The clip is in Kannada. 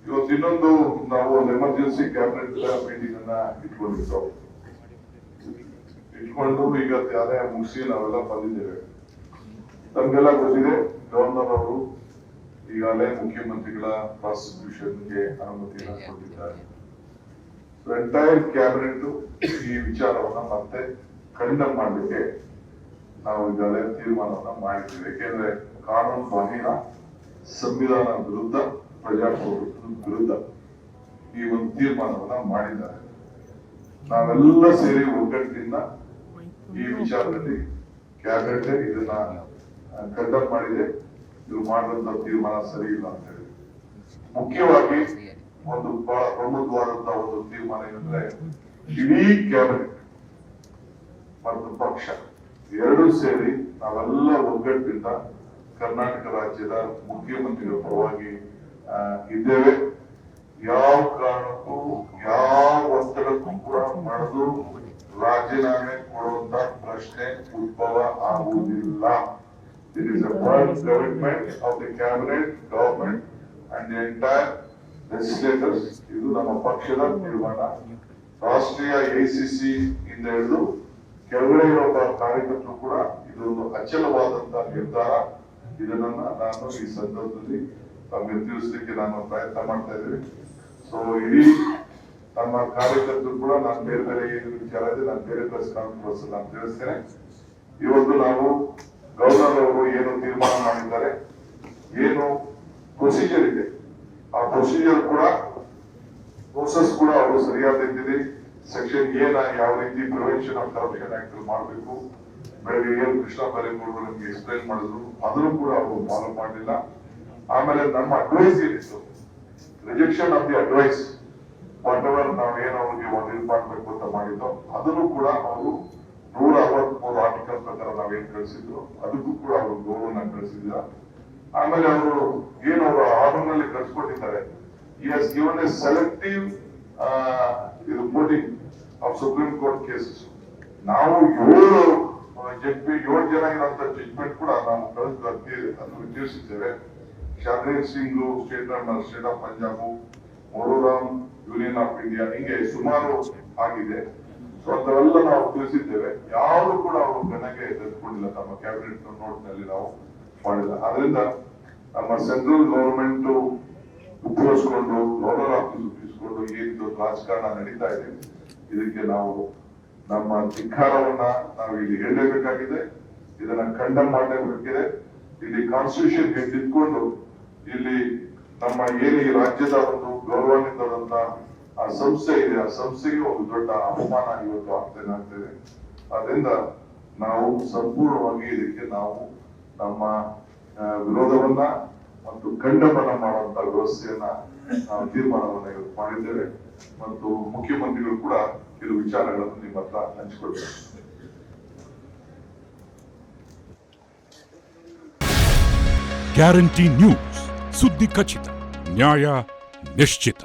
ಇವತ್ತು ಇನ್ನೊಂದು ನಾವು ಒಂದು ಎಮರ್ಜೆನ್ಸಿ ಕ್ಯಾಬಿನೆಟ್ ಮೀಟಿಂಗ್ ಅನ್ನ ಇಟ್ಕೊಂಡು ಈಗ ಅದೇ ಮುಗಿಸಿ ನಾವೆಲ್ಲ ಬಂದಿದ್ದೇವೆ. ನಮ್ಗೆಲ್ಲ ಗೊತ್ತಿದೆ, ಗವರ್ನರ್ ಅವರು ಈಗಾಗಲೇ ಮುಖ್ಯಮಂತ್ರಿಗಳ ಪ್ರಾಸಿಕ್ಯೂಷನ್ಗೆ ಅನುಮತಿಯನ್ನು ಕೊಟ್ಟಿದ್ದಾರೆ. ಎಂಟೈರ್ ಕ್ಯಾಬಿನೆಟ್ ಈ ವಿಚಾರವನ್ನ ಮತ್ತೆ ಖಂಡನೆ ಮಾಡಲಿಕ್ಕೆ ನಾವು ಈಗಾಗಲೇ ತೀರ್ಮಾನವನ್ನ ಮಾಡಿದ್ದೇವೆ. ಯಾಕೆಂದ್ರೆ ಕಾನೂನು ಬಾಹಿರ, ಸಂವಿಧಾನ ವಿರುದ್ಧ, ಪ್ರಜಾಪ್ರಭುತ್ವದ ವಿರುದ್ಧ ಈ ಒಂದು ತೀರ್ಮಾನವನ್ನ ಮಾಡಿದ್ದಾರೆ. ನಾವೆಲ್ಲ ಸೇರಿ ಒಗ್ಗಟ್ಟಿನಿಂದ ಈ ವಿಚಾರದಲ್ಲಿ ಕ್ಯಾಬಿನೆಟ್ ಇದನ್ನ ಖಂಡನೆ ಮಾಡಿದೆ. ಇದು ಮಾಡಿದಂತ ತೀರ್ಮಾನ ಸರಿ ಇಲ್ಲ ಅಂತ ಹೇಳಿ. ಮುಖ್ಯವಾಗಿ ಒಂದು ಬಹಳ ಪ್ರಮುಖವಾದಂತಹ ಒಂದು ತೀರ್ಮಾನ ಏನಂದ್ರೆ, ಇಡೀ ಕ್ಯಾಬಿನೆಟ್ ಮತ್ತು ಪಕ್ಷ ಎರಡೂ ಸೇರಿ ನಾವೆಲ್ಲ ಒಗ್ಗಟ್ಟಿನಿಂದ ಕರ್ನಾಟಕ ರಾಜ್ಯದ ಮುಖ್ಯಮಂತ್ರಿಗಳ ಪರವಾಗಿ ಇದ್ದೇವೆ. ಯಾವ ಕಾರಣಕ್ಕೂ ಯಾವ ಒತ್ತಡಕ್ಕೂ ಕೂಡ ಮಾಡಿದು ರಾಜೀನಾಮೆ ಕೊಡುವಂತ ಪ್ರಶ್ನೆ ಉದ್ಭವ ಆಗುವುದಿಲ್ಲ. It is a firm commitment of the cabinet, government and the entire legislators. ಇದು ನಮ್ಮ ಪಕ್ಷದ ತೀರ್ಮಾನ. ರಾಷ್ಟ್ರೀಯ ACC ಇಂದ ಹಿಡಿದು ಕೆಳಗಡೆ ಇರುವ ಕಾರ್ಯಕರ್ತರು ಕೂಡ ಇದೊಂದು ಅಚಲವಾದಂತಹ ನಿರ್ಧಾರ. ಇದನ್ನ ನಾನು ಈ ಸಂದರ್ಭದಲ್ಲಿ ತಮಗೆ ತಿಳಿಸಲಿಕ್ಕೆ ನಾನು ಪ್ರಯತ್ನ ಮಾಡ್ತಾ ಇದ್ದೇನೆ. ಸೊ ಇಡೀ ನಮ್ಮ ಕಾರ್ಯಕರ್ತರು ಕೂಡ ನಾನು ಬೇರೆ ಬೇರೆ ಏನು ವಿಚಾರ ಇದೆ ನಾನು ಬೇರೆ ಪ್ರೆಸ್ ಕಾನ್ಫರೆನ್ಸ್ ನಾನು ತಿಳಿಸ್ತೇನೆ. ಇವತ್ತು ನಾವು ಗವರ್ನರ್ ಅವರು ಏನು ತೀರ್ಮಾನ ಮಾಡಿದ್ದಾರೆ, ಏನು ಪ್ರೊಸೀಜರ್ ಇದೆ, ಆ ಪ್ರೊಸೀಜರ್ ಕೂಡ ಪ್ರೋಸೆಸ್ ಕೂಡ ಅವರು ಸರಿಯಾದ ರೀತಿಯಲ್ಲಿ ಸೆಕ್ಷನ್ ಯಾವ ರೀತಿ ಪ್ರಿವೆನ್ಷನ್ ಆಫ್ ಕರಪ್ಷನ್ ಆಕ್ಟ್ ಮಾಡಬೇಕು, ಬೆಳಗ್ಗೆ ಏನು ಕೃಷ್ಣ ಬೈರೇಗೌಡರು ನಮ್ಗೆ ಎಕ್ಸ್ಪ್ಲೈನ್ ಮಾಡಿದ್ರು, ಅದನ್ನು ಕೂಡ ಅವರು ಫಾಲೋ ಮಾಡಲಿಲ್ಲ. ಆಮೇಲೆ ನಮ್ಮ ಅಡ್ವೈಸ್ ಏನಿತ್ತು, rejection of the advice, whatever ನಾವೇನು ಅವ್ರಿಗೆ ಒಂದು ಮಾಡಬೇಕು ಅಂತ ಮಾಡಿದ್ದೋ ಅದನ್ನು ಕೂಡ ಅವರು 163 ಆರ್ಟಿಕಲ್ ಪ್ರಕಾರ ನಾವೇನ್ ಕಳಿಸಿದ್ರು ಅದಕ್ಕೂ ಕೂಡ ಅವರು ಗೌರವನ ಕಳಿಸಿದ್ರ. ಆಮೇಲೆ ಅವರು ಏನು ಅವರು ಆರ್ಡರ್ ನಲ್ಲಿ ಕಳಿಸ್ಕೊಟ್ಟಿದ್ದಾರೆ, he has given a selective reporting of Supreme Court cases. ನಾವು 7 ಜನ ಇರುವಂತ ಜಡ್ಜ್ಮೆಂಟ್ ಕೂಡ ನಾವು ಅದನ್ನು ತಿಳಿಸಿದ್ದೇವೆ. Shardev Singh state of Punjab, Mororam union of India, ಹಿಂಗೆ ಸುಮಾರು ಆಗಿದೆ. ಸೊ ಅದೆಲ್ಲ ನಾವು ತಿಳಿಸಿದ್ದೇವೆ. ಯಾರು ಕೂಡ ಅವರು ಗಣನೆಗೆ ತೆಗೆದುಕೊಂಡಿಲ್ಲ, ತಮ್ಮ ಕ್ಯಾಬಿನೆಟ್ ನೋಟ್ ನಲ್ಲಿ ನಾವು ಮಾಡಿಲ್ಲ. ಆದ್ರಿಂದ ನಮ್ಮ ಸೆಂಟ್ರಲ್ ಗವರ್ಮೆಂಟ್ ಉಪಯೋಗಿಸಿಕೊಂಡು ಗವರ್ನರ್ ಆಫೀಸ್ ಉಪಯೋಗಿಸಿಕೊಂಡು ಏನು ರಾಜಕಾರಣ ನಡೀತಾ ಇದೆ, ಇದಕ್ಕೆ ನಾವು ನಮ್ಮ ಧಿಕ್ಕಾರವನ್ನ ನಾವು ಇಲ್ಲಿ ಹೇಳಲೇಬೇಕಾಗಿದೆ. ಇದನ್ನ ಖಂಡನೆ ಮಾಡಲೇಬೇಕಿದೆ. ಇಲ್ಲಿ ಕಾನ್ಸ್ಟಿಟ್ಯೂಷನ್ ಇಟ್ಕೊಂಡು ಇಲ್ಲಿ ನಮ್ಮ ಏನು ಈ ರಾಜ್ಯದ ಒಂದು ಗೌರವಾನ್ವಿತವಾದಂತ ಆ ಸಂಸ್ಥೆ ಇದೆ, ಆ ಸಂಸ್ಥೆಗೆ ಒಂದು ದೊಡ್ಡ ಅವಮಾನ ಇವತ್ತು ಆಗ್ತದೆ. ಅದರಿಂದ ನಾವು ಸಂಪೂರ್ಣವಾಗಿ ಇದಕ್ಕೆ ನಾವು ನಮ್ಮ ವಿರೋಧವನ್ನ ಮತ್ತು ಖಂಡನ ಮಾಡುವಂತ ವ್ಯವಸ್ಥೆಯನ್ನ ನಾವು ತೀರ್ಮಾನವನ್ನ ಇವತ್ತು ಮಾಡಿದ್ದೇವೆ. ಮತ್ತು ಮುಖ್ಯಮಂತ್ರಿಗಳು ಕೂಡ ಕೆಲವು ವಿಚಾರಗಳನ್ನು ನಿಮ್ಮ ಹತ್ರ ಹಂಚಿಕೊಳ್ತಾರೆ. ಗ್ಯಾರಂಟಿ ನ್ಯೂಸ್, ಸುದ್ದಿ ಖಚಿತ, ನ್ಯಾಯ ನಿಶ್ಚಿತ.